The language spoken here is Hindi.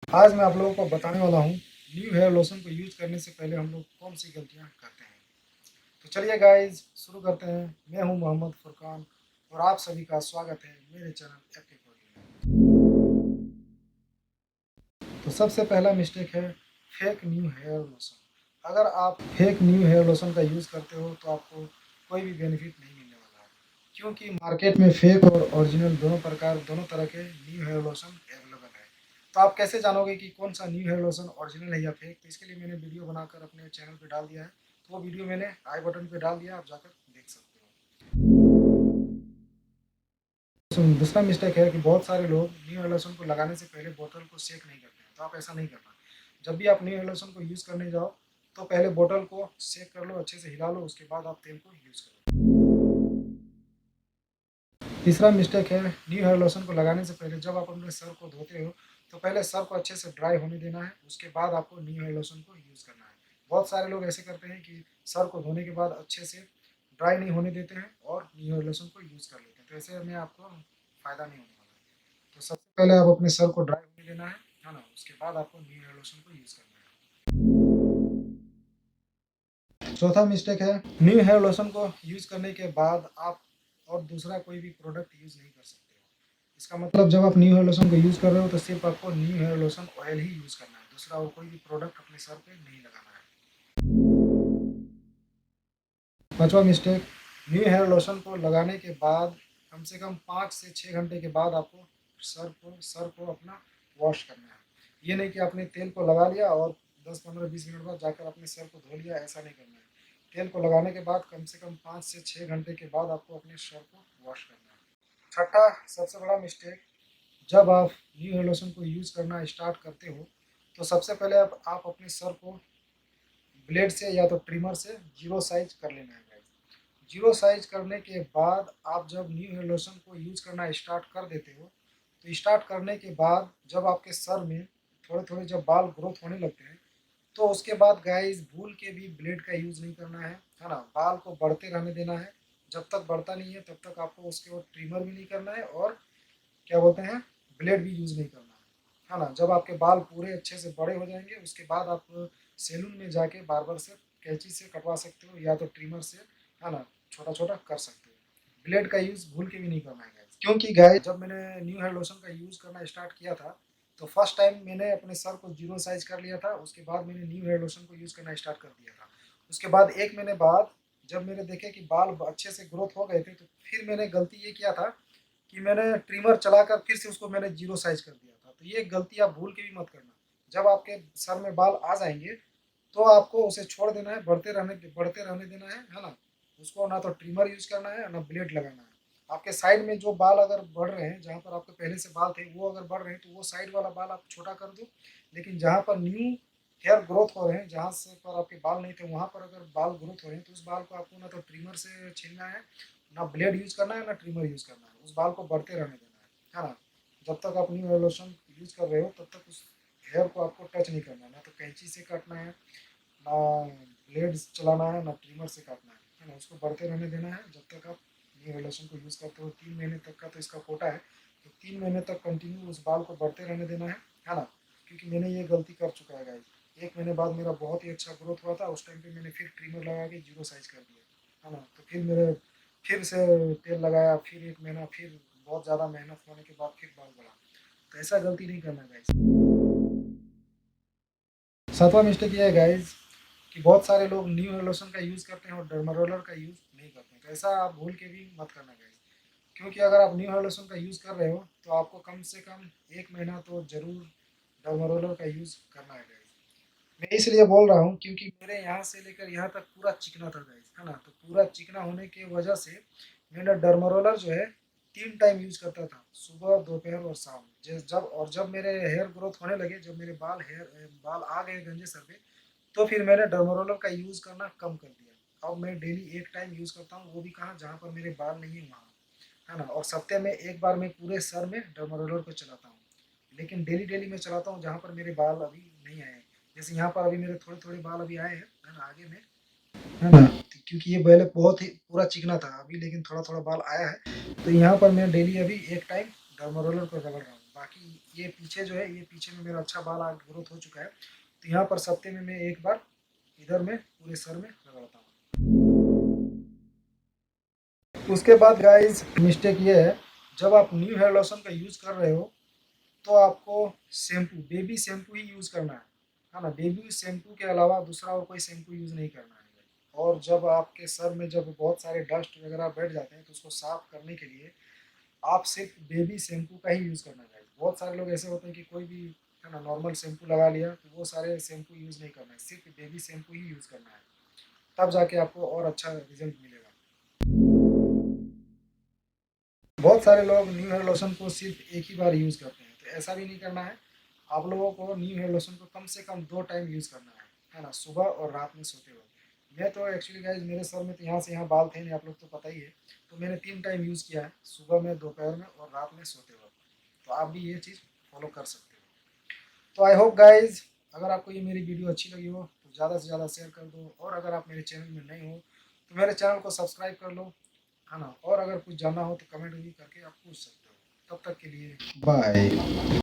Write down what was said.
आज मैं आप लोगों को बताने वाला हूँ न्यू हेयर लोशन को यूज करने से पहले हम लोग कौन सी गलतियाँ करते हैं। तो चलिए गाइज शुरू करते हैं। मैं हूँ मोहम्मद फुरकान और आप सभी का स्वागत है मेरे चैनल एपी में। तो सबसे पहला मिस्टेक है फेक न्यू हेयर लोशन। अगर आप फेक न्यू हेयर लोशन का यूज़ करते हो तो आपको कोई भी बेनिफिट नहीं मिलने वाला है, क्योंकि मार्केट में फेक और ओरिजिनल दोनों तरह के न्यू हेयर लोशन अवेलेबल है। तो आप कैसे जानोगे कि कौन सा न्यू हेयर लोशन ओरिजिनल है या फेक? तो इसके लिए मैंने वीडियो बनाकर अपने चैनल पे डाल दिया है। तो वो वीडियो मैंने आई बटन पे डाल दिया, आप जाकर देख सकते हो। दूसरा मिस्टेक है कि बहुत सारे लोग न्यू हेयर लोशन को लगाने से पहले बोतल को सेक नहीं करते हैं। तो आप ऐसा नहीं करना। जब भी आप न्यू हेयर लोशन को यूज़ करने जाओ तो पहले बोतल को सेक कर लो, अच्छे से हिला लो, उसके बाद आप तेल को यूज़ करो। तीसरा मिस्टेक है न्यू हेयर लोशन को लगाने से पहले जब आप अपने सर को धोते हो तो पहले सर को अच्छे से ड्राई होने देना है, उसके बाद आपको न्यू हेयर लोशन को यूज़ करना है। बहुत सारे लोग ऐसे करते हैं कि सर को धोने के बाद अच्छे से ड्राई नहीं होने देते हैं और न्यू हेयर लोशन को यूज़ कर लेते हैं। तो ऐसे में आपको फ़ायदा नहीं होने वाला है। तो सबसे पहले आप अपने सर को ड्राई होने देना है ना? उसके बाद आपको न्यू हेयर लोशन को यूज़ करना है। चौथा मिस्टेक है न्यू हेयर लोशन को यूज़ करने के बाद आप और दूसरा कोई भी प्रोडक्ट यूज़ नहीं कर सकते हो। इसका मतलब जब आप न्यू हेयर लोशन को यूज़ कर रहे हो तो सिर्फ आपको न्यू हेयर लोशन ऑयल ही यूज़ करना है, दूसरा और कोई भी प्रोडक्ट अपने सर पे नहीं लगाना है। पांचवा मिस्टेक, न्यू हेयर लोशन को लगाने के बाद कम से कम 5 से 6 घंटे के बाद आपको सर को अपना वॉश करना है। ये नहीं कि आपने तेल को लगा लिया और 10 15 20 मिनट बाद जाकर अपने सर को धो लिया, ऐसा नहीं करना है। तेल को लगाने के बाद कम से कम 5 से 6 घंटे के बाद आपको अपने सर को वॉश करना है। छठा सबसे बड़ा मिस्टेक, जब आप न्यू हेयर लोशन को यूज़ करना स्टार्ट करते हो तो सबसे पहले आप अपने सर को ब्लेड से या तो ट्रिमर से जीरो साइज कर लेना है गाइस। जीरो साइज करने के बाद आप जब न्यू हेयर लोशन को यूज़ करना स्टार्ट कर देते हो तो स्टार्ट करने के बाद जब आपके सर में थोड़े थोड़े जब बाल ग्रोथ होने लगते हैं तो उसके बाद गाइस भूल के भी ब्लेड का यूज़ नहीं करना है ना? बाल को बढ़ते रहने देना है। जब तक बढ़ता नहीं है तब तक आपको उसके बाद ट्रिमर भी नहीं करना है और क्या बोलते हैं, ब्लेड भी यूज़ नहीं करना है ना? जब आपके बाल पूरे अच्छे से बड़े हो जाएंगे उसके बाद आप सैलून में जाके बार्बर से कैंची से कटवा सकते हो या तो ट्रिमर से, है ना? छोटा छोटा कर सकते हो। ब्लेड का यूज़ भूल के भी नहीं करना है गाइस, क्योंकि गाइस जब मैंने न्यू हेयर लोशन का यूज़ करना स्टार्ट किया था तो फर्स्ट टाइम मैंने अपने सर को जीरो साइज कर लिया था, उसके बाद मैंने न्यू हेयर लोशन को यूज़ करना स्टार्ट कर दिया था। उसके बाद 1 महीने बाद जब मैंने देखे कि बाल अच्छे से ग्रोथ हो गए थे तो फिर मैंने गलती ये किया था कि मैंने ट्रिमर चलाकर फिर से उसको मैंने जीरो साइज कर दिया था। तो ये गलती आप भूल के भी मत करना। जब आपके सर में बाल आ जाएंगे तो आपको उसे छोड़ देना है, बढ़ते रहने देना है ना? उसको ना तो ट्रिमर यूज करना है ना ब्लेड लगाना है। आपके साइड में जो बाल अगर बढ़ रहे हैं, जहाँ पर आपके पहले से बाल थे वो अगर बढ़ रहे हैं तो वो साइड वाला बाल आप छोटा कर दो। लेकिन जहाँ पर न्यू हेयर ग्रोथ हो रहे हैं, जहाँ से पर आपके बाल नहीं थे वहाँ पर अगर बाल ग्रोथ हो रहे हैं तो उस बाल को आपको ना तो ट्रिमर से छीलना है, ना ब्लेड यूज करना है, ना ट्रिमर यूज करना है। उस बाल को बढ़ते रहने देना है ना? जब तक आप न्यू हेयर लोशन यूज कर रहे हो तब तक उस हेयर को आपको टच नहीं करना है, ना तो कैंची से काटना है, ना ब्लेड चलाना है, ना ट्रिमर से काटना है ना? उसको बढ़ते रहने देना है जब तक आप न्यू हेयर लोशन को यूज़ करते हो। 3 महीने तक का तो इसका कोटा है, तो 3 महीने तक कंटिन्यू उस बाल को बढ़ते रहने देना है ना? क्योंकि मैंने ये गलती कर चुका है गाइस। 1 महीने बाद मेरा बहुत ही अच्छा ग्रोथ हुआ था, उस टाइम पे मैंने फिर ट्रिमर लगा के जीरो साइज कर दिया, है ना? तो फिर मेरे फिर से तेल लगाया, फिर 1 महीना, फिर बहुत ज़्यादा मेहनत होने के बाद फिर बाल बढ़ा। तो ऐसा गलती नहीं करना गाइस। सातवां मिस्टेक ये है गाइस कि बहुत सारे लोग न्यू हेयर लोशन का यूज़ करते हैं और डर्मा रोलर का यूज़ नहीं करते हैं। तो ऐसा आप भूल के भी मत करना गाइस, क्योंकि अगर आप न्यू हेयर लोशन का यूज़ कर रहे हो तो आपको कम से कम 1 महीना तो ज़रूर डर्मा रोलर का यूज़ करना है गाइस। मैं इसलिए बोल रहा हूँ क्योंकि मेरे यहाँ से लेकर यहाँ तक पूरा चिकना था गाइस, है ना? तो पूरा चिकना होने की वजह से मैंने डर्मा रोलर जो है 3 टाइम यूज़ करता था, सुबह दोपहर और शाम। जब मेरे हेयर ग्रोथ होने लगे, जब मेरे बाल आ गए गंजे सर पे, तो फिर मैंने डर्मारोलर का यूज़ करना कम कर दिया। अब मैं डेली 1 टाइम यूज़ करता हूँ, वो भी कहाँ, जहाँ पर मेरे बाल नहीं है वहाँ, है ना? और सप्ते में 1 बार मैं पूरे सर में डर्मारोलर को चलाता हूँ। लेकिन डेली डेली मैं चलाता हूँ जहाँ पर मेरे बाल अभी नहीं आए हैं। जैसे यहाँ पर अभी मेरे थोड़े थोड़े बाल अभी आए हैं, है ना, आगे में, है ना? तो क्योंकि ये पहले बहुत ही पूरा चिकना था, अभी लेकिन थोड़ा थोड़ा बाल आया है। तो यहाँ पर मैं डेली अभी 1 टाइम डर्मारोलर को रगड़ रहा हूँ। बाकी ये पीछे जो है, ये पीछे में मेरा अच्छा बाल आ ग्रोथ हो चुका है, तो यहाँ पर सप्ते में मैं एक बार इधर में पूरे सर में लगाता हूँ। उसके बाद गाइज मिस्टेक ये है, जब आप न्यू हेयर लोशन का यूज़ कर रहे हो तो आपको शैम्पू, बेबी शैम्पू ही यूज़ करना है ना। बेबी शैम्पू के अलावा दूसरा और कोई शैम्पू यूज़ नहीं करना है। और जब आपके सर में जब बहुत सारे डस्ट वगैरह बैठ जाते हैं तो उसको साफ करने के लिए आप सिर्फ बेबी शैम्पू का ही यूज़ करना है। बहुत सारे लोग ऐसे होते हैं कि कोई भी है ना नॉर्मल शैम्पू लगा लिया, तो वो सारे शैम्पू यूज़ नहीं करना है, सिर्फ बेबी शैम्पू ही यूज़ करना है, तब जाके आपको और अच्छा रिजल्ट मिलेगा। बहुत सारे लोग न्यू हेयर लोशन को सिर्फ एक ही बार यूज़ करते हैं, तो ऐसा भी नहीं करना है। आप लोगों को न्यू हेयर लोशन को कम से कम 2 टाइम यूज़ करना है ना, सुबह और रात में सोते वक्त। मैं तो एक्चुअली गाइज मेरे सर में तो यहाँ से यहाँ बाल थे नहीं, आप लोग तो पता ही है, तो मैंने 3 टाइम यूज़ किया है, सुबह में, दोपहर में और रात में सोते वक्त। तो आप भी ये चीज़ फॉलो कर सकते हो। तो आई होप गाइज अगर आपको ये मेरी वीडियो अच्छी लगी हो तो ज़्यादा से ज़्यादा शेयर कर दो, और अगर आप मेरे चैनल में नए हो तो मेरे चैनल को सब्सक्राइब कर लो, है ना। और अगर कुछ जानना हो तो कमेंट भी करके आप पूछ सकते हो। तब तक के लिए बाय।